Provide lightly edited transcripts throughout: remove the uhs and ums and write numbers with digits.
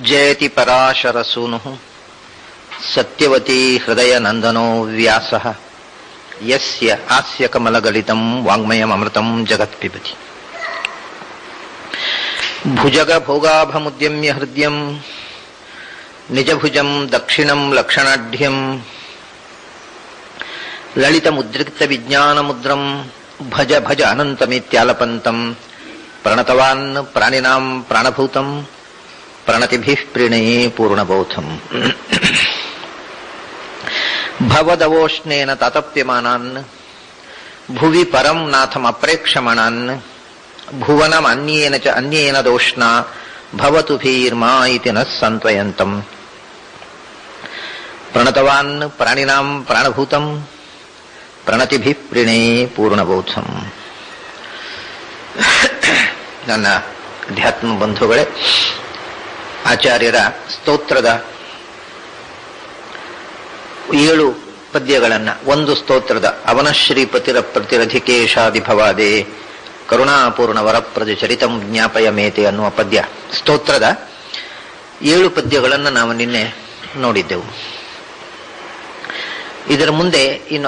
ಜಯತಿ ಪರಾಶರಸೂನುಃ ಸತ್ಯವತಿ ಹೃದಯ ನಂದನೋ ವ್ಯಾಸಃ ಯಸ್ಯ ಹಾಸ್ಯ ಕಮಲಗಲಿತಂ ವಾಂಗ್ಮಯಮೃತಂ ಜಗತ್ ಪಿಬತಿ. ಭುಜಗ ಭೋಗಾಭಮುದ್ಯಮ್ಯ ಹೃದಯಂ ನಿಜಭುಜಂ ದಕ್ಷಿಣಂ ಲಕ್ಷಣಾಢ್ಯಂ ಲಲಿತಮುದ್ರಿಕ್ತ ವಿಜ್ಞಾನಮುದ್ರಂ ಭಜ ಭಜ ಅನಂತಮಿತ್ಯಾಲಪಂತಂ ಪ್ರಣತವಾನ್ ಪ್ರಾಣಿನಾಂ ಪ್ರಾಣಭೂತಂ ಪ್ರಣತಿಭಿಃ ಪ್ರಣಯೇ ಪೂರ್ಣಬೋಧಂ. ಭವದವೋಷ್ಣೇನ ತಾತಪ್ಯಮಾನಾನ್ ಭುವಿ ಪರಂ ನಾಥಂ ಅಪ್ರೇಕ್ಷಮಾಣಾನ್ ಭುವನಂ ಅನ್ಯೇನ ಚ ಅನ್ಯೇನ ದೋಷ್ಣಾ ಭವತು ಭೀರ್ಮಾ ಇತಿ ನ ಸಂತ್ವಯಂತಂ ಪ್ರಣತವಾನ್ ಪ್ರಾಣಿನಾಂ ಪ್ರಾಣಭೂತಂ ಪ್ರಣತಿಭಿಃ ಪ್ರಣಯೇ ಪೂರ್ಣಬೋಧಂ. ನನ್ನ ಅಧ್ಯಾತ್ಮ ಬಂಧುಗಳೇ, ಆಚಾರ್ಯರ ಸ್ತೋತ್ರದ 7 ಪದ್ಯಗಳನ್ನ, ಒಂದು ಸ್ತೋತ್ರದ ಅವನ ಶ್ರೀಪತಿರ ಪ್ರತಿರಧಿಕೇಶಾದಿಭವಾದೆ ಕರುಣಾಪೂರ್ಣ ವರಪ್ರಜ ಚರಿತಂ ಜ್ಞಾಪಯ ಮೇತೆ ಅನ್ನುವ ಪದ್ಯ, ಸ್ತೋತ್ರದ 7 ಪದ್ಯಗಳನ್ನು ನಾವು ನಿನ್ನೆ ನೋಡಿದ್ದೆವು. ಇದರ ಮುಂದೆ ಇನ್ನು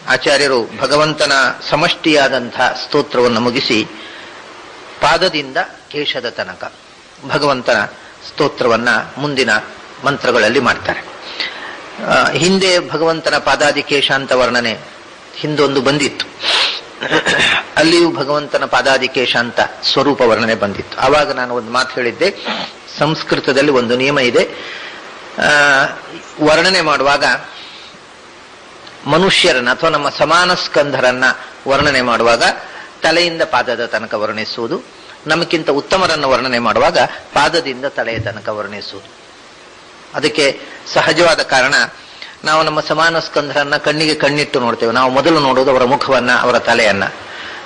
ಆಚಾರ್ಯರು ಭಗವಂತನ ಸಮಷ್ಟಿಯಾದಂತಹ ಸ್ತೋತ್ರವನ್ನು ಮುಗಿಸಿ ಪಾದದಿಂದ ಕೇಶದ ತನಕ ಭಗವಂತನ ಸ್ತೋತ್ರವನ್ನ ಮುಂದಿನ ಮಂತ್ರಗಳಲ್ಲಿ ಮಾಡ್ತಾರೆ. ಹಿಂದೆ ಭಗವಂತನ ಪಾದಾದಿಕೇಶ ಅಂತ ವರ್ಣನೆ ಹಿಂದೊಂದು ಬಂದಿತ್ತು. ಅಲ್ಲಿಯೂ ಭಗವಂತನ ಪಾದಾದಿಕೇಶ ಅಂತ ಸ್ವರೂಪ ವರ್ಣನೆ ಬಂದಿತ್ತು. ಆವಾಗ ನಾನು ಒಂದು ಮಾತು ಹೇಳಿದ್ದೆ, ಸಂಸ್ಕೃತದಲ್ಲಿ ಒಂದು ನಿಯಮ ಇದೆ, ವರ್ಣನೆ ಮಾಡುವಾಗ ಮನುಷ್ಯರನ್ನ ಅಥವಾ ನಮ್ಮ ಸಮಾನ ಸ್ಕಂಧರನ್ನ ವರ್ಣನೆ ಮಾಡುವಾಗ ತಲೆಯಿಂದ ಪಾದದ ತನಕ ವರ್ಣಿಸುವುದು, ನಮಗಿಂತ ಉತ್ತಮರನ್ನು ವರ್ಣನೆ ಮಾಡುವಾಗ ಪಾದದಿಂದ ತಲೆಯ ತನಕ ವರ್ಣಿಸುವುದು. ಅದಕ್ಕೆ ಸಹಜವಾದ ಕಾರಣ, ನಾವು ನಮ್ಮ ಸಮಾನ ಸ್ಕಂಧರನ್ನ ಕಣ್ಣಿಗೆ ಕಣ್ಣಿಟ್ಟು ನೋಡ್ತೇವೆ. ನಾವು ಮೊದಲು ನೋಡುವುದು ಅವರ ಮುಖವನ್ನ, ಅವರ ತಲೆಯನ್ನ.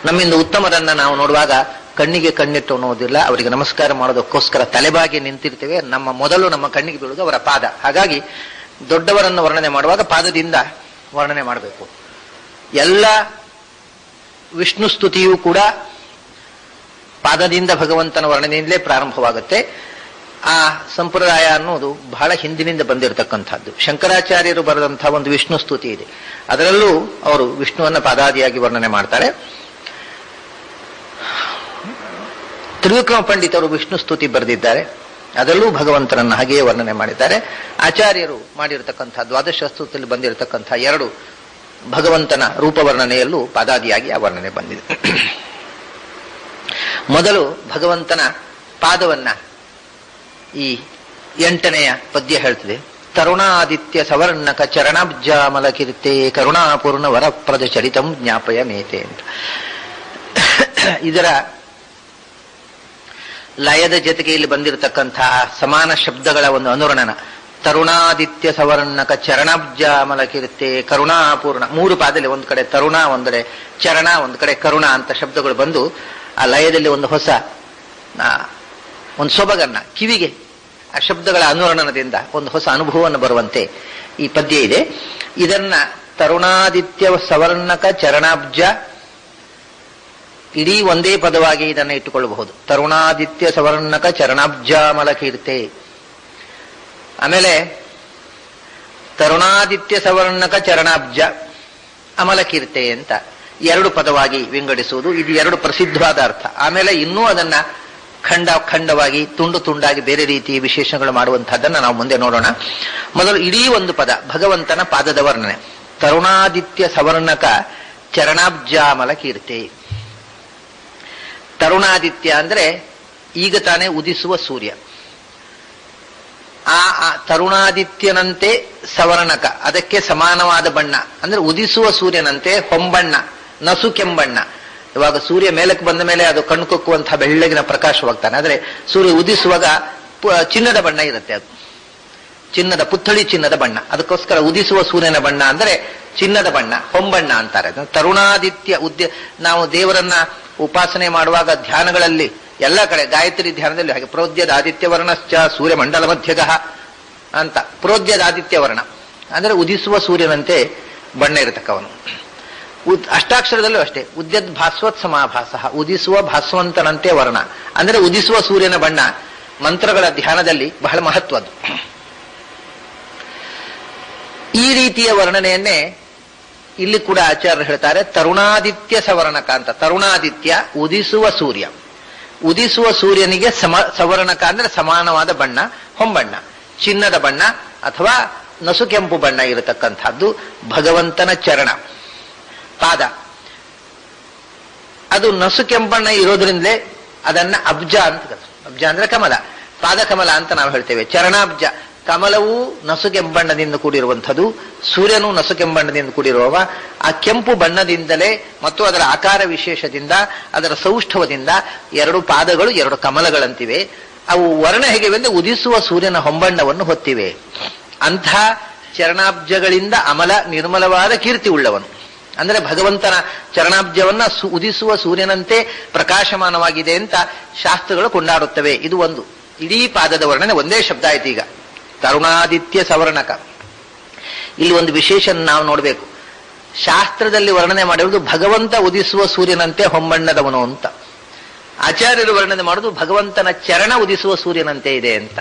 ನಮ್ಮಿಂದ ಉತ್ತಮರನ್ನ ನಾವು ನೋಡುವಾಗ ಕಣ್ಣಿಗೆ ಕಣ್ಣಿಟ್ಟು ನೋಡುವುದಿಲ್ಲ, ಅವರಿಗೆ ನಮಸ್ಕಾರ ಮಾಡೋದಕ್ಕೋಸ್ಕರ ತಲೆಬಾಗಿ ನಿಂತಿರ್ತೇವೆ. ಮೊದಲು ನಮ್ಮ ಕಣ್ಣಿಗೆ ಬೀಳುವುದು ಅವರ ಪಾದ. ಹಾಗಾಗಿ ದೊಡ್ಡವರನ್ನು ವರ್ಣನೆ ಮಾಡುವಾಗ ಪಾದದಿಂದ ವರ್ಣನೆ ಮಾಡಬೇಕು. ಎಲ್ಲ ವಿಷ್ಣು ಸ್ತುತಿಯೂ ಕೂಡ ಪಾದದಿಂದ ಭಗವಂತನ ವರ್ಣನೆಯಿಂದಲೇ ಪ್ರಾರಂಭವಾಗುತ್ತೆ. ಆ ಸಂಪ್ರದಾಯ ಅನ್ನೋದು ಬಹಳ ಹಿಂದಿನಿಂದ ಬಂದಿರತಕ್ಕಂಥದ್ದು. ಶಂಕರಾಚಾರ್ಯರು ಬರೆದಂತಹ ಒಂದು ವಿಷ್ಣು ಸ್ತುತಿ ಇದೆ, ಅದರಲ್ಲೂ ಅವರು ವಿಷ್ಣುವನ್ನ ಪಾದಾದಿಯಾಗಿ ವರ್ಣನೆ ಮಾಡ್ತಾರೆ. ತ್ರಿವಿಕ್ರಮ ಪಂಡಿತರು ವಿಷ್ಣು ಸ್ತುತಿ ಬರೆದಿದ್ದಾರೆ, ಅದರಲ್ಲೂ ಭಗವಂತನನ್ನ ಹಾಗೆಯೇ ವರ್ಣನೆ ಮಾಡಿದ್ದಾರೆ. ಆಚಾರ್ಯರು ಮಾಡಿರತಕ್ಕಂಥ ದ್ವಾದಶ ಸ್ತುತಿಯಲ್ಲಿ ಬಂದಿರತಕ್ಕಂಥ 2 ಭಗವಂತನ ರೂಪವರ್ಣನೆಯಲ್ಲೂ ಪಾದಾದಿಯಾಗಿ ಆ ವರ್ಣನೆ ಬಂದಿದೆ. ಮೊದಲು ಭಗವಂತನ ಪಾದವನ್ನ ಈ 8ನೆಯ ಪದ್ಯ ಹೇಳ್ತದೆ. ತರುಣಾದಿತ್ಯ ಸವರ್ಣಕ ಚರಣಾಬ್ಜಾಮಲ ಕೀರ್ತೆ ಕರುಣಾಪೂರ್ಣ ವರಪ್ರದ ಚರಿತಂ ಜ್ಞಾಪಯ ಮೇತೆ ಅಂತ. ಇದರ ಲಯದ ಜೊತೆಗೆ ಇಲ್ಲಿ ಬಂದಿರತಕ್ಕಂತಹ ಸಮಾನ ಶಬ್ದಗಳ ಒಂದು ಅನುರಣನ. ತರುಣಾದಿತ್ಯ ಸವರ್ಣಕ ಚರಣಾಬ್ಜಾಮಲ ಕೀರ್ತೆ ಕರುಣಾಪೂರ್ಣ, 3 ಪಾದದಲ್ಲಿ ಒಂದು ಕಡೆ ತರುಣ, ಒಂದು ಕಡೆ ಚರಣ, ಒಂದು ಕಡೆ ಕರುಣ ಅಂತ ಶಬ್ದಗಳು ಬಂದು ಆ ಲಯದಲ್ಲಿ ಒಂದು ಹೊಸ ಒಂದು ಸೊಬಗನ್ನ, ಕಿವಿಗೆ ಆ ಶಬ್ದಗಳ ಅನುರಣನದಿಂದ ಒಂದು ಹೊಸ ಅನುಭವವನ್ನು ಬರುವಂತೆ ಈ ಪದ್ಯ ಇದೆ. ಇದನ್ನ ತರುಣಾದಿತ್ಯ ಸವರ್ಣಕ ಚರಣಾಬ್ಜ, ಇಡೀ ಒಂದೇ ಪದವಾಗಿ ಇದನ್ನು ಇಟ್ಟುಕೊಳ್ಳಬಹುದು. ತರುಣಾದಿತ್ಯ ಸವರ್ಣಕ ಚರಣಾಬ್ಜಾಮಲ ಕೀರ್ತೆ. ಆಮೇಲೆ ತರುಣಾದಿತ್ಯ ಸವರ್ಣಕ ಚರಣಾಬ್ಜ ಅಮಲ ಕೀರ್ತೆ ಅಂತ 2 ಪದವಾಗಿ ವಿಂಗಡಿಸುವುದು. ಇದು 2 ಪ್ರಸಿದ್ಧವಾದ ಅರ್ಥ. ಆಮೇಲೆ ಇನ್ನೂ ಅದನ್ನ ಖಂಡವಾಗಿ ತುಂಡು ತುಂಡಾಗಿ ಬೇರೆ ರೀತಿಯ ವಿಶೇಷಗಳು ಮಾಡುವಂತಹದ್ದನ್ನ ನಾವು ಮುಂದೆ ನೋಡೋಣ. ಮೊದಲು ಇಡೀ ಒಂದು ಪದ ಭಗವಂತನ ಪಾದದ ವರ್ಣನೆ. ತರುಣಾದಿತ್ಯ ಸವರ್ಣಕ ಚರಣಾಬ್ಜಾಮಲ ಕೀರ್ತೆ. ತರುಣಾದಿತ್ಯ ಅಂದ್ರೆ ಈಗ ತಾನೇ ಉದಿಸುವ ಸೂರ್ಯ. ಆ ತರುಣಾದಿತ್ಯನಂತೆ ಸವರ್ಣಕ, ಅದಕ್ಕೆ ಸಮಾನವಾದ ಬಣ್ಣ ಅಂದ್ರೆ ಉದಿಸುವ ಸೂರ್ಯನಂತೆ ಹೊಂಬಣ್ಣ, ನಸು ಕೆಂಬಣ್ಣ. ಇವಾಗ ಸೂರ್ಯ ಮೇಲಕ್ಕೆ ಬಂದ ಮೇಲೆ ಅದು ಕಣ್ಣು ಕೊಕ್ಕುವಂತಹ ಬೆಳ್ಳಗಿನ ಪ್ರಕಾಶವಾಗ್ತಾನೆ. ಆದ್ರೆ ಸೂರ್ಯ ಉದಿಸುವಾಗ ಚಿನ್ನದ ಬಣ್ಣ ಇರುತ್ತೆ, ಅದು ಚಿನ್ನದ ಪುತ್ಥಳಿ ಚಿನ್ನದ ಬಣ್ಣ. ಅದಕ್ಕೋಸ್ಕರ ಉದಿಸುವ ಸೂರ್ಯನ ಬಣ್ಣ ಅಂದ್ರೆ ಚಿನ್ನದ ಬಣ್ಣ, ಹೊಂಬಣ್ಣ ಅಂತಾರೆ. ತರುಣಾದಿತ್ಯ ನಾವು ದೇವರನ್ನ ಉಪಾಸನೆ ಮಾಡುವಾಗ ಧ್ಯಾನಗಳಲ್ಲಿ ಎಲ್ಲ ಕಡೆ ಗಾಯತ್ರಿ ಧ್ಯಾನದಲ್ಲಿ ಹಾಗೆ ಪ್ರೋದ್ಯದ ಆದಿತ್ಯ ವರ್ಣಶ್ಚ ಸೂರ್ಯಮಂಡಲ ಮಧ್ಯಗಃ ಅಂತ. ಪ್ರೋದ್ಯದ ಆದಿತ್ಯ ವರ್ಣ ಅಂದ್ರೆ ಉದಿಸುವ ಸೂರ್ಯನಂತೆ ಬಣ್ಣ ಇರತಕ್ಕವನು. ಅಷ್ಟಾಕ್ಷರದಲ್ಲೂ ಅಷ್ಟೇ, ಉದ್ಯದ್ ಭಾಸ್ವತ್ ಸಮಾಭಾಸ, ಉದಿಸುವ ಭಾಸ್ವಂತನಂತೆ ವರ್ಣ ಅಂದ್ರೆ ಉದಿಸುವ ಸೂರ್ಯನ ಬಣ್ಣ. ಮಂತ್ರಗಳ ಧ್ಯಾನದಲ್ಲಿ ಬಹಳ ಮಹತ್ವದ್ದು. ಈ ರೀತಿಯ ವರ್ಣನೆಯನ್ನೇ ಇಲ್ಲಿ ಕೂಡ ಆಚಾರ್ಯರು ಹೇಳ್ತಾರೆ. ತರುಣಾದಿತ್ಯ ಸವರ್ಣಕ ಅಂತ. ತರುಣಾದಿತ್ಯ ಉದಿಸುವ ಸೂರ್ಯ. ಉದಿಸುವ ಸೂರ್ಯನಿಗೆ ಸವರ್ಣಕ ಅಂದ್ರೆ ಸಮಾನವಾದ ಬಣ್ಣ, ಹೊಂಬಣ್ಣ, ಚಿನ್ನದ ಬಣ್ಣ ಅಥವಾ ನಸುಕೆಂಪು ಬಣ್ಣ ಇರತಕ್ಕಂಥದ್ದು ಭಗವಂತನ ಚರಣ, ಪಾದ. ಅದು ನಸುಕೆಂಪಣ್ಣ ಇರೋದ್ರಿಂದಲೇ ಅದನ್ನ ಅಬ್ಜ ಅಂತ ಕರೀತಾರೆ. ಅಬ್ಜ ಅಂದ್ರೆ ಕಮಲ, ಪಾದ ಕಮಲ ಅಂತ ನಾವು ಹೇಳ್ತೇವೆ. ಚರಣಾಬ್ಜ. ಕಮಲವು ನಸುಕೆಂಬಣ್ಣದಿಂದ ಕೂಡಿರುವಂಥದ್ದು, ಸೂರ್ಯನು ನಸುಕೆಂಬಣ್ಣದಿಂದ ಕೂಡಿರುವವ. ಆ ಕೆಂಪು ಬಣ್ಣದಿಂದಲೇ ಮತ್ತು ಅದರ ಆಕಾರ ವಿಶೇಷದಿಂದ, ಅದರ ಸೌಷ್ಠವದಿಂದ ಎರಡು ಪಾದಗಳು ಎರಡು ಕಮಲಗಳಂತಿವೆ. ಅವು ವರ್ಣ ಹೇಗಿವೆ ಅಂದ್ರೆ ಉದಿಸುವ ಸೂರ್ಯನ ಹೊಂಬಣ್ಣವನ್ನು ಹೊತ್ತಿವೆ. ಅಂಥ ಚರಣಾಬ್ಜಗಳಿಂದ ಅಮಲ ನಿರ್ಮಲವಾದ ಕೀರ್ತಿ ಉಳ್ಳವನು. ಅಂದ್ರೆ ಭಗವಂತನ ಚರಣಾಬ್ಜವನ್ನ ಉದಿಸುವ ಸೂರ್ಯನಂತೆ ಪ್ರಕಾಶಮಾನವಾಗಿದೆ ಅಂತ ಶಾಸ್ತ್ರಗಳು ಕೊಂಡಾಡುತ್ತವೆ. ಇದು ಒಂದು. ಇಡೀ ಪಾದದ ವರ್ಣನೆ ಒಂದೇ ಶಬ್ದ ಆಯ್ತು. ಈಗ ತರುಣಾದಿತ್ಯ ಸವರ್ಣಕ. ಇಲ್ಲಿ ಒಂದು ವಿಶೇಷ ನಾವು ನೋಡಬೇಕು. ಶಾಸ್ತ್ರದಲ್ಲಿ ವರ್ಣನೆ ಮಾಡಿರುವುದು ಭಗವಂತ ಉದಿಸುವ ಸೂರ್ಯನಂತೆ ಹೊಂಬಣ್ಣದವನು ಅಂತ. ಆಚಾರ್ಯರು ವರ್ಣನೆ ಮಾಡುವುದು ಭಗವಂತನ ಚರಣ ಉದಿಸುವ ಸೂರ್ಯನಂತೆ ಇದೆ ಅಂತ.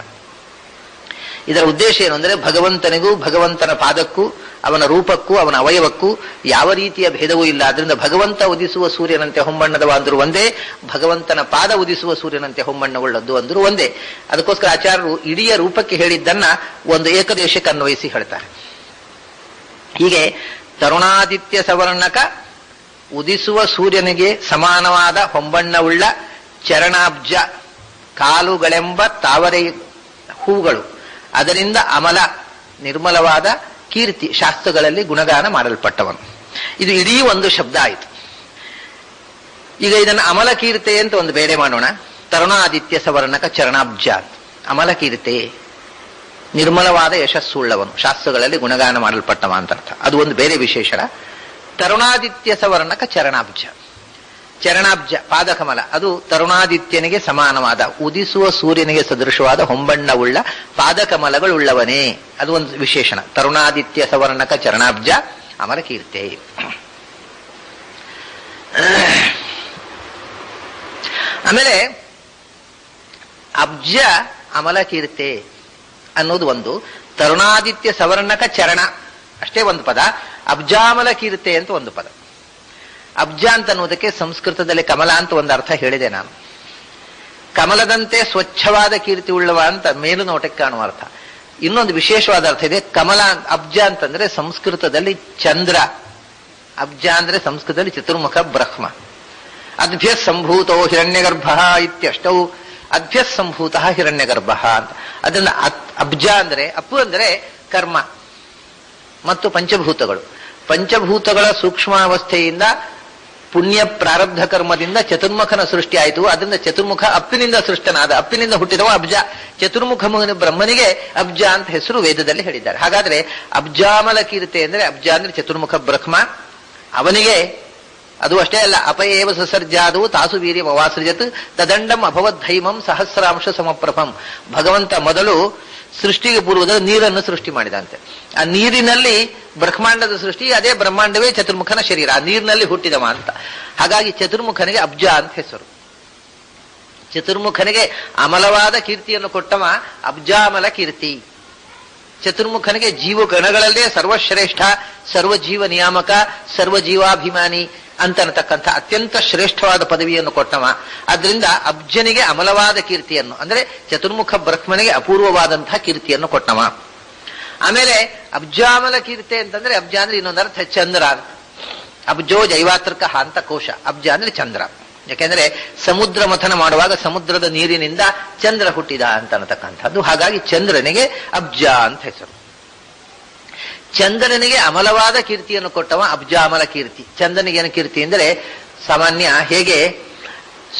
ಇದರ ಉದ್ದೇಶ ಏನು ಅಂದ್ರೆ ಭಗವಂತನಿಗೂ ಭಗವಂತನ ಪಾದಕ್ಕೂ ಅವನ ರೂಪಕ್ಕೂ ಅವನ ಅವಯವಕ್ಕೂ ಯಾವ ರೀತಿಯ ಭೇದವೂ ಇಲ್ಲ. ಆದ್ರಿಂದ ಭಗವಂತ ಉದಿಸುವ ಸೂರ್ಯನಂತೆ ಹೊಂಬಣ್ಣದವ ಅಂದ್ರು ಒಂದೇ, ಭಗವಂತನ ಪಾದ ಉದಿಸುವ ಸೂರ್ಯನಂತೆ ಹೊಂಬಣ್ಣವುಳ್ಳದ್ದು ಅಂದ್ರು ಒಂದೇ. ಅದಕ್ಕೋಸ್ಕರ ಆಚಾರ್ಯರು ಇಡೀ ರೂಪಕ್ಕೆ ಹೇಳಿದ್ದನ್ನ ಒಂದು ಏಕದೇಶಕ್ಕೆ ಅನ್ವಯಿಸಿ ಹೇಳ್ತಾರೆ. ಹೀಗೆ ತರುಣಾದಿತ್ಯ ಸವರ್ಣಕ, ಉದಿಸುವ ಸೂರ್ಯನಿಗೆ ಸಮಾನವಾದ ಹೊಂಬಣ್ಣವುಳ್ಳ ಚರಣಾಬ್ಜ, ಕಾಲುಗಳೆಂಬ ತಾವರೆ ಹೂಗಳು, ಅದರಿಂದ ಅಮಲ ನಿರ್ಮಲವಾದ ಕೀರ್ತಿ, ಶಾಸ್ತ್ರಗಳಲ್ಲಿ ಗುಣಗಾನ ಮಾಡಲ್ಪಟ್ಟವನು. ಇದು ಇಡೀ ಒಂದು ಶಬ್ದ ಆಯಿತು. ಈಗ ಇದನ್ನು ಅಮಲ ಕೀರ್ತೆ ಅಂತ ಒಂದು ಬೇರೆ ಮಾಡೋಣ. ತರುಣಾದಿತ್ಯ ಸವರ್ಣಕ ಚರಣಾಬ್ಜ, ಅಮಲ ಕೀರ್ತೆ, ನಿರ್ಮಲವಾದ ಯಶಸ್ಸುಳ್ಳವನು, ಶಾಸ್ತ್ರಗಳಲ್ಲಿ ಗುಣಗಾನ ಮಾಡಲ್ಪಟ್ಟವ ಅಂತ ಅರ್ಥ. ಅದು ಒಂದು ಬೇರೆ ವಿಶೇಷಣ. ತರುಣಾದಿತ್ಯ ಸವರ್ಣಕ ಚರಣಾಬ್ಜ. ಚರಣಾಬ್ಜ ಪಾದಕಮಲ, ಅದು ತರುಣಾದಿತ್ಯನಿಗೆ ಸಮಾನವಾದ ಉದಿಸುವ ಸೂರ್ಯನಿಗೆ ಸದೃಶವಾದ ಹೊಂಬಣ್ಣವುಳ್ಳ ಪಾದಕಮಲಗಳುಳ್ಳವನೇ. ಅದು ಒಂದು ವಿಶೇಷಣ. ತರುಣಾದಿತ್ಯ ಸವರ್ಣಕ ಚರಣಾಬ್ಜ ಅಮರ ಕೀರ್ತೆ. ಆಮೇಲೆ ಅಬ್ಜ ಅಮಲ ಕೀರ್ತೆ ಅನ್ನೋದು ಒಂದು. ತರುಣಾದಿತ್ಯ ಸವರ್ಣಕ ಚರಣ ಅಷ್ಟೇ ಒಂದು ಪದ. ಅಬ್ಜಾಮಲ ಕೀರ್ತೆ ಅಂತ ಒಂದು ಪದ. ಅಬ್ಜ ಅಂತ ಅನ್ನೋದಕ್ಕೆ ಸಂಸ್ಕೃತದಲ್ಲಿ ಕಮಲ ಅಂತ ಒಂದು ಅರ್ಥ ಹೇಳಿದೆ ನಾನು. ಕಮಲದಂತೆ ಸ್ವಚ್ಛವಾದ ಕೀರ್ತಿ ಉಳ್ಳವ ಅಂತ ಮೇಲು ನೋಟಕ್ಕೆ ಕಾಣುವ ಅರ್ಥ. ಇನ್ನೊಂದು ವಿಶೇಷವಾದ ಅರ್ಥ ಇದೆ. ಕಮಲ ಅಬ್ಜ ಅಂತಂದ್ರೆ ಸಂಸ್ಕೃತದಲ್ಲಿ ಚಂದ್ರ. ಅಬ್ಜ ಅಂದ್ರೆ ಸಂಸ್ಕೃತದಲ್ಲಿ ಚತುರ್ಮುಖ ಬ್ರಹ್ಮ. ಅದ್ಭ್ಯ ಸಂಭೂತೋ ಹಿರಣ್ಯಗರ್ಭ ಇತ್ಯಷ್ಟೌ ಅದ್ಭ್ಯ ಸಂಭೂತ ಹಿರಣ್ಯಗರ್ಭ ಅಂತ. ಅದನ್ನ ಅಬ್ಜ ಅಂದ್ರೆ, ಅಪ್ಪು ಅಂದ್ರೆ ಕರ್ಮ ಮತ್ತು ಪಂಚಭೂತಗಳು. ಪಂಚಭೂತಗಳ ಸೂಕ್ಷ್ಮಾವಸ್ಥೆಯಿಂದ ಪುಣ್ಯ ಪ್ರಾರಬ್ಧ ಕರ್ಮದಿಂದ ಚತುರ್ಮುಖನ ಸೃಷ್ಟಿ ಆಯಿತು. ಅದರಿಂದ ಚತುರ್ಮುಖ ಅಪ್ಪಿನಿಂದ ಸೃಷ್ಟನಾದ, ಅಪ್ಪಿನಿಂದ ಹುಟ್ಟಿದವ ಅಬ್ಜ. ಚತುರ್ಮುಖ ಬ್ರಹ್ಮನಿಗೆ ಅಬ್ಜ ಅಂತ ಹೆಸರು ವೇದದಲ್ಲಿ ಹೇಳಿದ್ದಾರೆ. ಹಾಗಾದ್ರೆ ಅಬ್ಜಾಮಲ ಕೀರ್ತೆ ಅಂದ್ರೆ, ಅಬ್ಜ ಅಂದ್ರೆ ಚತುರ್ಮುಖ ಬ್ರಹ್ಮ, ಅವನಿಗೆ ಅದು ಅಷ್ಟೇ ಅಲ್ಲ, ಅಪಯೇವ ಸಸರ್ಜಾದು ತಾಸು ವೀರ್ಯಂ ಅವಾಸೃಜತ್ ತದಂಡಂ ಅಭವದ್ಧೈಮಂ ಸಹಸ್ರಾಂಶ ಸಮಪ್ರಭಂ. ಭಗವಂತ ಮೊದಲು ಸೃಷ್ಟಿಗೆ ಪೂರ್ವದಲ್ಲಿ ನೀರನ್ನು ಸೃಷ್ಟಿ ಮಾಡಿದಂತೆ. ಆ ನೀರಿನಲ್ಲಿ ಬ್ರಹ್ಮಾಂಡದ ಸೃಷ್ಟಿ, ಅದೇ ಬ್ರಹ್ಮಾಂಡವೇ ಚತುರ್ಮುಖನ ಶರೀರ, ಆ ನೀರಿನಲ್ಲಿ ಹುಟ್ಟಿದವ ಅಂತ. ಹಾಗಾಗಿ ಚತುರ್ಮುಖನಿಗೆ ಅಬ್ಜ ಅಂತ ಹೆಸರು. ಚತುರ್ಮುಖನಿಗೆ ಅಮಲವಾದ ಕೀರ್ತಿಯನ್ನು ಕೊಟ್ಟವ ಅಬ್ಜಾಮಲ ಕೀರ್ತಿ. ಚತುರ್ಮುಖನಿಗೆ ಜೀವಗಣಗಳಲ್ಲೇ ಸರ್ವಶ್ರೇಷ್ಠ, ಸರ್ವಜೀವ ನಿಯಾಮಕ, ಸರ್ವಜೀವಾಭಿಮಾನಿ ಅಂತನತಕ್ಕಂಥ ಅತ್ಯಂತ ಶ್ರೇಷ್ಠವಾದ ಪದವಿಯನ್ನು ಕೊಟ್ಟವ. ಆದ್ರಿಂದ ಅಬ್ಜನಿಗೆ ಅಮಲವಾದ ಕೀರ್ತಿಯನ್ನು, ಅಂದ್ರೆ ಚತುರ್ಮುಖ ಬ್ರಹ್ಮನಿಗೆ ಅಪೂರ್ವವಾದಂತಹ ಕೀರ್ತಿಯನ್ನು ಕೊಟ್ಟವ. ಆಮೇಲೆ ಅಬ್ಜಾಮಲ ಕೀರ್ತಿ ಅಂತಂದ್ರೆ, ಅಬ್ಜ ಅಂದ್ರೆ ಇನ್ನೊಂದರ್ಥ ಚಂದ್ರ. ಅಬ್ಜೋ ಜೈವಾತೃಕ ಹಾಂತ ಕೋಶ. ಅಬ್ಜ ಅಂದ್ರೆ ಚಂದ್ರ. ಯಾಕೆಂದ್ರೆ ಸಮುದ್ರ ಮಥನ ಮಾಡುವಾಗ ಸಮುದ್ರದ ನೀರಿನಿಂದ ಚಂದ್ರ ಹುಟ್ಟಿದ ಅಂತ ಅನ್ನತಕ್ಕಂಥದ್ದು. ಹಾಗಾಗಿ ಚಂದ್ರನಿಗೆ ಅಬ್ಜ ಅಂತ ಹೆಸರು. ಚಂದ್ರನಿಗೆ ಅಮಲವಾದ ಕೀರ್ತಿಯನ್ನು ಕೊಟ್ಟವ ಅಬ್ಜಾಮಲ ಕೀರ್ತಿ. ಚಂದ್ರನಿಗೇನು ಕೀರ್ತಿ ಅಂದ್ರೆ, ಸಾಮಾನ್ಯ ಹೇಗೆ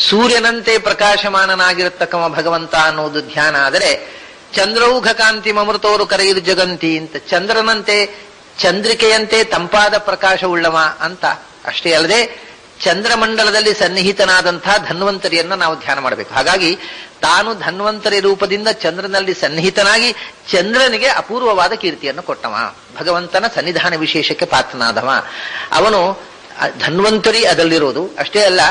ಸೂರ್ಯನಂತೆ ಪ್ರಕಾಶಮಾನನಾಗಿರತಕ್ಕವ ಭಗವಂತ ಅನ್ನೋದು ಧ್ಯಾನ ಆದರೆ, ಚಂದ್ರೌಘ ಕಾಂತಿ ಮಮೃತೋರು ಕರೆಯುವುದು ಜಗಂತಿ ಅಂತ, ಚಂದ್ರನಂತೆ ಚಂದ್ರಿಕೆಯಂತೆ ತಂಪಾದ ಪ್ರಕಾಶವುಳ್ಳವ ಅಂತ. ಅಷ್ಟೇ ಅಲ್ಲದೆ ಚಂದ್ರಮಂಡಲದಲ್ಲಿ ಸನ್ನಿಹಿತನಾದಂತಹ ಧನ್ವಂತರಿಯನ್ನು ನಾವು ಧ್ಯಾನ ಮಾಡಬೇಕು. ಹಾಗಾಗಿ ತಾನು ಧನ್ವಂತರಿ ರೂಪದಿಂದ ಚಂದ್ರನಲ್ಲಿ ಸನ್ನಿಹಿತನಾಗಿ ಚಂದ್ರನಿಗೆ ಅಪೂರ್ವವಾದ ಕೀರ್ತಿಯನ್ನು ಕೊಟ್ಟವ. ಭಗವಂತನ ಸನ್ನಿಧಾನ ವಿಶೇಷಕ್ಕೆ ಪಾತ್ರನಾದವ ಅವನು. ಧನ್ವಂತರಿ ಅದರಲ್ಲಿರೋದು ಅಷ್ಟೇ ಅಲ್ಲ,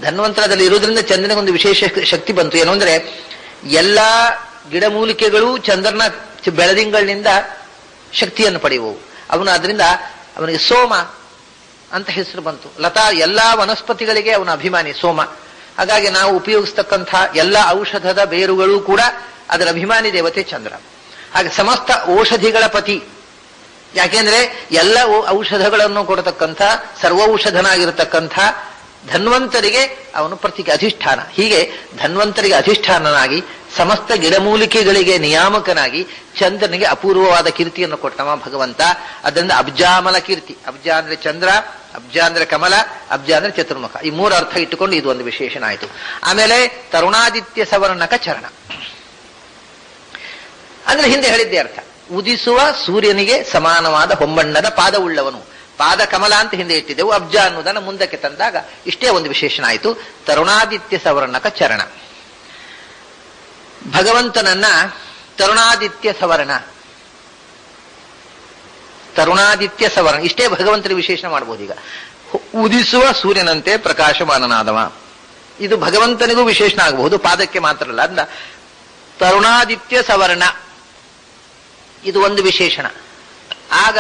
ಧನ್ವಂತರದಲ್ಲಿ ಇರೋದ್ರಿಂದ ಚಂದ್ರನಿಗೊಂದು ವಿಶೇಷ ಶಕ್ತಿ ಬಂತು. ಏನು ಅಂದ್ರೆ, ಎಲ್ಲ ಗಿಡಮೂಲಿಕೆಗಳು ಚಂದ್ರನ ಬೆಳದಿಂಗಳಿನಿಂದ ಶಕ್ತಿಯನ್ನು ಪಡೆಯುವವು. ಅವನು ಅದರಿಂದ ಅವನಿಗೆ ಸೋಮ ಅಂತ ಹೆಸರು ಬಂತು. ಲತಾ ಎಲ್ಲಾ ವನಸ್ಪತಿಗಳಿಗೆ ಅವನ ಅಭಿಮಾನಿ ಸೋಮ. ಹಾಗಾಗಿ ನಾವು ಉಪಯೋಗಿಸ್ತಕ್ಕಂಥ ಎಲ್ಲ ಔಷಧದ ಬೇರುಗಳು ಕೂಡ ಅದರ ಅಭಿಮಾನಿ ದೇವತೆ ಚಂದ್ರ. ಹಾಗೆ ಸಮಸ್ತ ಔಷಧಿಗಳ ಪತಿ. ಯಾಕೆಂದ್ರೆ ಎಲ್ಲ ಔಷಧಗಳನ್ನು ಕೊಡತಕ್ಕಂಥ ಸರ್ವೌಷಧನಾಗಿರತಕ್ಕಂಥ ಧನ್ವಂತರಿಗೆ ಅವನು ಪ್ರತೀಕ ಅಧಿಷ್ಠಾನ. ಹೀಗೆ ಧನ್ವಂತರಿಗೆ ಅಧಿಷ್ಠಾನನಾಗಿ ಸಮಸ್ತ ಗಿಡಮೂಲಿಕೆಗಳಿಗೆ ನಿಯಾಮಕನಾಗಿ ಚಂದ್ರನಿಗೆ ಅಪೂರ್ವವಾದ ಕೀರ್ತಿಯನ್ನು ಕೊಟ್ಟವ ಭಗವಂತ. ಅದರಿಂದ ಅಬ್ಜಾಮಲ ಕೀರ್ತಿ. ಅಬ್ಜ ಅಂದ್ರೆ ಚಂದ್ರ, ಅಬ್ಜ ಅಂದ್ರೆ ಕಮಲ, ಅಬ್ಜ ಅಂದ್ರೆ ಚತುರ್ಮುಖ. ಈ ಮೂರು ಅರ್ಥ ಇಟ್ಟುಕೊಂಡು ಇದು ಒಂದು ವಿಶೇಷಣ ಆಯಿತು. ಆಮೇಲೆ ತರುಣಾದಿತ್ಯ ಸವರ್ಣಕ ಚರಣ ಅಂದ್ರೆ ಹಿಂದೆ ಹೇಳಿದ್ದೆ ಅರ್ಥ. ಉದಿಸುವ ಸೂರ್ಯನಿಗೆ ಸಮಾನವಾದ ಹೊಂಬಣ್ಣದ ಪಾದವುಳ್ಳವನು. ಪಾದ ಕಮಲ ಅಂತ ಹಿಂದೆ ಇಟ್ಟಿದ್ದೆವು. ಅಬ್ಜ ಅನ್ನುವುದನ್ನು ಮುಂದಕ್ಕೆ ತಂದಾಗ ಇಷ್ಟೇ ಒಂದು ವಿಶೇಷಣ ಆಯಿತು. ತರುಣಾದಿತ್ಯ ಸವರ್ಣಕ ಚರಣ. ಭಗವಂತನನ್ನ ತರುಣಾದಿತ್ಯ ಸವರ್ಣ, ತರುಣಾದಿತ್ಯ ಸವರ್ಣ ಇಷ್ಟೇ ಭಗವಂತನ ವಿಶೇಷಣ ಮಾಡಬಹುದು. ಈಗ ಉದಿಸುವ ಸೂರ್ಯನಂತೆ ಪ್ರಕಾಶಮಾನನಾದವ, ಇದು ಭಗವಂತನಿಗೂ ವಿಶೇಷಣ ಆಗಬಹುದು, ಪಾದಕ್ಕೆ ಮಾತ್ರ ಅಲ್ಲ. ಅಂದ ತರುಣಾದಿತ್ಯ ಸವರ್ಣ ಇದು ಒಂದು ವಿಶೇಷಣ. ಆಗ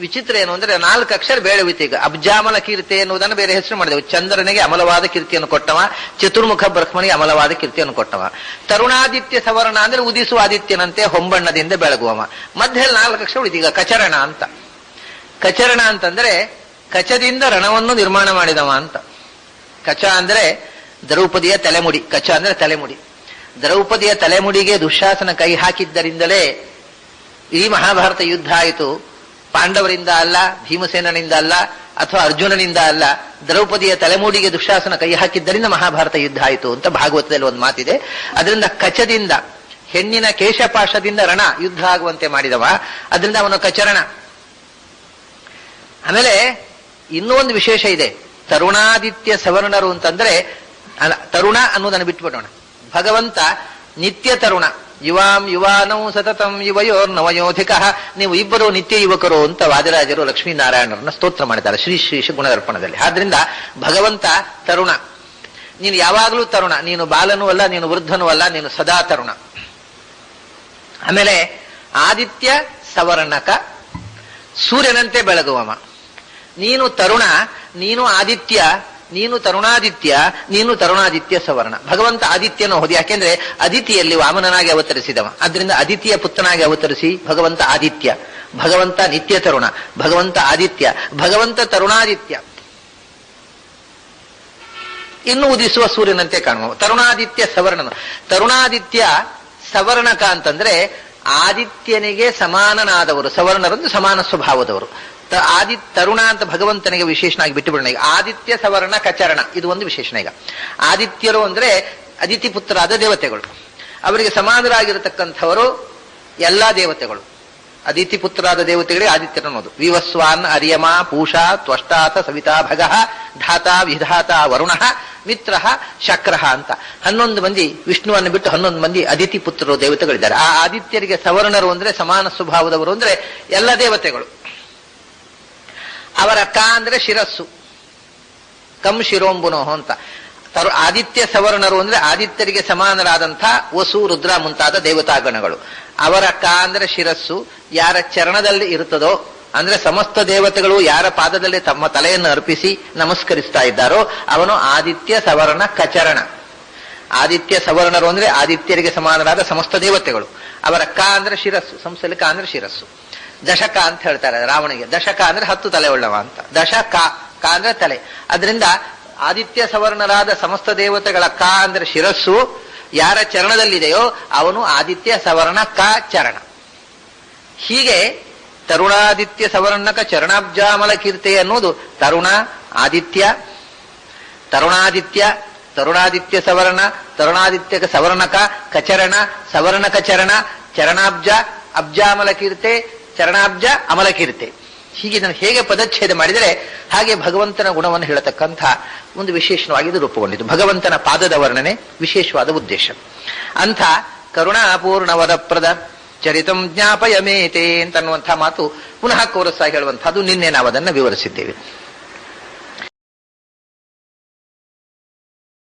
ವಿಚಿತ್ರ ಏನು ಅಂದ್ರೆ 4 ಅಕ್ಷರ ಬೇಡವಿತ್ತು. ಈಗ ಅಬ್ಜಾಮಲ ಕೀರ್ತಿ ಎನ್ನುವುದನ್ನು ಬೇರೆ ಹೆಸರು ಮಾಡಿದೆವು. ಚಂದ್ರನಿಗೆ ಅಮಲವಾದ ಕೀರ್ತಿಯನ್ನು ಕೊಟ್ಟವ, ಚತುರ್ಮುಖ ಬ್ರಹ್ಮನಿಗೆ ಅಮಲವಾದ ಕೀರ್ತಿಯನ್ನು ಕೊಟ್ಟವ. ತರುಣಾದಿತ್ಯ ಸವರ್ಣ ಅಂದ್ರೆ ಉದಿಸುವ ಆದಿತ್ಯನಂತೆ ಹೊಂಬಣ್ಣದಿಂದ ಬೆಳಗುವವ. ಮಧ್ಯದಲ್ಲಿ 4 ಅಕ್ಷರ ಉಳಿದೀಗ ಕಚರಣ ಅಂತ. ಕಚರಣ ಅಂತಂದ್ರೆ ಕಚದಿಂದ ರಣವನ್ನು ನಿರ್ಮಾಣ ಮಾಡಿದವ ಅಂತ. ಕಚ ಅಂದ್ರೆ ದ್ರೌಪದಿಯ ತಲೆಮುಡಿ. ಕಚ ಅಂದ್ರೆ ತಲೆಮುಡಿ. ದ್ರೌಪದಿಯ ತಲೆಮುಡಿಗೆ ದುಶ್ಯಾಸನ ಕೈ ಹಾಕಿದ್ದರಿಂದಲೇ ಈ ಮಹಾಭಾರತ ಯುದ್ಧ ಆಯಿತು. ಪಾಂಡವರಿಂದ ಅಲ್ಲ, ಭೀಮಸೇನನಿಂದ ಅಲ್ಲ, ಅಥವಾ ಅರ್ಜುನನಿಂದ ಅಲ್ಲ, ದ್ರೌಪದಿಯ ತಲೆಮೂಡಿಗೆ ದುಶ್ಯಾಸನ ಕೈ ಹಾಕಿದ್ದರಿಂದ ಮಹಾಭಾರತ ಯುದ್ಧ ಆಯಿತು ಅಂತ ಭಾಗವತದಲ್ಲಿ ಒಂದು ಮಾತಿದೆ. ಅದರಿಂದ ಕಚದಿಂದ, ಹೆಣ್ಣಿನ ಕೇಶಪಾಶದಿಂದ ರಣ ಯುದ್ಧ ಆಗುವಂತೆ ಮಾಡಿದವ. ಅದರಿಂದ ಅವನು ಕಚರಣ. ಆಮೇಲೆ ಇನ್ನೂ ಒಂದು ವಿಶೇಷ ಇದೆ. ತರುಣಾದಿತ್ಯ ಸವರ್ಣರು ಅಂತಂದ್ರೆ ತರುಣ ಅನ್ನೋದನ್ನು ಬಿಟ್ಬಿಡೋಣ. ಭಗವಂತ ನಿತ್ಯ ತರುಣ. ಯುವಾಂ ಯುವಾನೌ ಸತತಂ ಯುವಯೋರ್ ನವಯೋಧಿಕ. ನೀವು ಇಬ್ಬರು ನಿತ್ಯ ಯುವಕರು ಅಂತ ವಾದಿರಾಜರು ಲಕ್ಷ್ಮೀನಾರಾಯಣರನ್ನ ಸ್ತೋತ್ರ ಮಾಡಿದ್ದಾರೆ ಶ್ರೀ ಶ್ರೀ ಗುಣದರ್ಪಣದಲ್ಲಿ. ಆದ್ರಿಂದ ಭಗವಂತ ತರುಣ. ನೀನು ಯಾವಾಗಲೂ ತರುಣ. ನೀನು ಬಾಲನೂ ಅಲ್ಲ, ನೀನು ವೃದ್ಧನೂ ಅಲ್ಲ, ನೀನು ಸದಾ ತರುಣ. ಆಮೇಲೆ ಆದಿತ್ಯ ಸವರ್ಣಕ, ಸೂರ್ಯನಂತೆ ಬೆಳಗುವವ. ನೀನು ತರುಣ, ನೀನು ಆದಿತ್ಯ, ನೀನು ತರುಣಾದಿತ್ಯ, ನೀನು ತರುಣಾದಿತ್ಯ ಸವರ್ಣ. ಭಗವಂತ ಆದಿತ್ಯನೂ ಹೌದು. ಯಾಕೆಂದ್ರೆ ಅದಿತಿಯಲ್ಲಿ ವಾಮನನಾಗಿ ಅವತರಿಸಿದವ. ಅದರಿಂದ ಅದಿತಿಯ ಪುತ್ರನಾಗಿ ಅವತರಿಸಿ ಭಗವಂತ ಆದಿತ್ಯ. ಭಗವಂತ ನಿತ್ಯ ತರುಣ, ಭಗವಂತ ಆದಿತ್ಯ, ಭಗವಂತ ತರುಣಾದಿತ್ಯ. ಇನ್ನು ಉದಿಸುವ ಸೂರ್ಯನಂತೆ ಕಾಣುವ ತರುಣಾದಿತ್ಯ ಸವರ್ಣನು. ತರುಣಾದಿತ್ಯ ಸವರ್ಣಕ ಅಂತಂದ್ರೆ ಆದಿತ್ಯನಿಗೆ ಸಮಾನನಾದವರು. ಸವರ್ಣರಂದು ಸಮಾನ ಸ್ವಭಾವದವರು. ತರುಣ ಅಂತ ಭಗವಂತನಿಗೆ ವಿಶೇಷನಾಗಿ ಬಿಟ್ಟುಬಿಡೋಣ. ಈಗ ಆದಿತ್ಯ ಸವರ್ಣ ಕಚರಣ ಇದು ಒಂದು ವಿಶೇಷಣ. ಈಗ ಆದಿತ್ಯರು ಅಂದ್ರೆ ಅದಿತಿ ಪುತ್ರರಾದ ದೇವತೆಗಳು. ಅವರಿಗೆ ಸಮಾನರಾಗಿರತಕ್ಕಂಥವರು ಎಲ್ಲಾ ದೇವತೆಗಳು. ಅದಿತಿ ಪುತ್ರರಾದ ದೇವತೆಗಳಿಗೆ ಆದಿತ್ಯರು ಅನ್ನೋದು. ವಿವಸ್ವಾನ್ ಅರ್ಯಮ ಪೂಷಾ ತ್ವಷ್ಟಾಥ ಸವಿತಾ ಭಗಃ ಧಾತ ವಿಧಾತ ವರುಣ ಮಿತ್ರ ಶಕ್ರ ಅಂತ 11 ಮಂದಿ ವಿಷ್ಣುವನ್ನು ಬಿಟ್ಟು 11 ಮಂದಿ ಅದಿತಿ ಪುತ್ರರು ದೇವತೆಗಳಿದ್ದಾರೆ. ಆ ಆದಿತ್ಯರಿಗೆ ಸವರ್ಣರು ಅಂದ್ರೆ ಸಮಾನ ಸ್ವಭಾವದವರು ಅಂದ್ರೆ ಎಲ್ಲ ದೇವತೆಗಳು. ಅವರ ಕ ಅಂದ್ರೆ ಶಿರಸ್ಸು, ಕಂ ಶಿರೋಂಬುನೋಹ ಅಂತ. ಆದಿತ್ಯ ಸವರ್ಣರು ಅಂದ್ರೆ ಆದಿತ್ಯರಿಗೆ ಸಮಾನರಾದಂಥ ವಸು ರುದ್ರ ಮುಂತಾದ ದೇವತಾಗಣಗಳು. ಅವರ ಕ ಅಂದ್ರೆ ಶಿರಸ್ಸು. ಯಾರ ಚರಣದಲ್ಲಿ ಇರುತ್ತದೋ ಅಂದ್ರೆ ಸಮಸ್ತ ದೇವತೆಗಳು ಯಾರ ಪಾದದಲ್ಲಿ ತಮ್ಮ ತಲೆಯನ್ನು ಅರ್ಪಿಸಿ ನಮಸ್ಕರಿಸ್ತಾ ಇದ್ದಾರೋ ಅವನು ಆದಿತ್ಯ ಸವರ್ಣ ಕಚರಣ. ಆದಿತ್ಯ ಸವರ್ಣರು ಅಂದ್ರೆ ಆದಿತ್ಯರಿಗೆ ಸಮಾನರಾದ ಸಮಸ್ತ ದೇವತೆಗಳು. ಅವರ ಕ ಅಂದ್ರೆ ಶಿರಸ್ಸು, ಸಂಸ್ಥೆಯಲ್ಲಿ ಕ ಅಂದ್ರೆ ಶಿರಸ್ಸು. ದಶಕ ಅಂತ ಹೇಳ್ತಾರೆ ರಾವಣಿಗೆ. ದಶಕ ಅಂದ್ರೆ 10 ತಲೆ ಉಳ್ಳವ ಅಂತ. ದಶಕ ಕ ಅಂದ್ರೆ ತಲೆ. ಅದರಿಂದ ಆದಿತ್ಯ ಸವರ್ಣರಾದ ಸಮಸ್ತ ದೇವತೆಗಳ ಕ ಅಂದ್ರೆ ಶಿರಸ್ಸು. ಯಾರ ಚರಣದಲ್ಲಿದೆಯೋ ಅವನು ಆದಿತ್ಯ ಸವರ್ಣ ಕ ಚರಣ. ಹೀಗೆ ತರುಣಾದಿತ್ಯ ಸವರ್ಣಕ ಚರಣಾಬ್ಜಾಮಲ ಕೀರ್ತಿ ಅನ್ನೋದು ತರುಣ ಆದಿತ್ಯ, ತರುಣಾದಿತ್ಯ, ತರುಣಾದಿತ್ಯ ಸವರ್ಣ, ತರುಣಾದಿತ್ಯ ಸವರ್ಣಕ ಕಚರಣ, ಸವರ್ಣಕ ಚರಣ, ಚರಣಾಬ್ಜ ಅಬ್ಜಾಮಲ ಕೀರ್ತೆ, ಚರಣಾಬ್ಜ ಅಮಲ ಕೀರ್ತೆ. ಹೀಗೆ ಇದನ್ನು ಹೇಗೆ ಪದಚ್ಛೇದ ಮಾಡಿದರೆ ಹಾಗೆ ಭಗವಂತನ ಗುಣವನ್ನು ಹೇಳತಕ್ಕಂಥ ಒಂದು ವಿಶೇಷವಾಗಿ ಇದು ರೂಪುಗೊಂಡಿತು. ಭಗವಂತನ ಪಾದದ ವರ್ಣನೆ ವಿಶೇಷವಾದ ಉದ್ದೇಶ. ಅಂಥ ಕರುಣಾಪೂರ್ಣ ವರಪ್ರದ ಚರಿತಂ ಜ್ಞಾಪಯಮೇತೆ ಅಂತನ್ನುವಂಥ ಮಾತು ಪುನಃ ಕೋರಸ್ಸಾಗಿ ಹೇಳುವಂಥದ್ದು. ನಿನ್ನೆ ನಾವು ಅದನ್ನು ವಿವರಿಸಿದ್ದೇವೆ.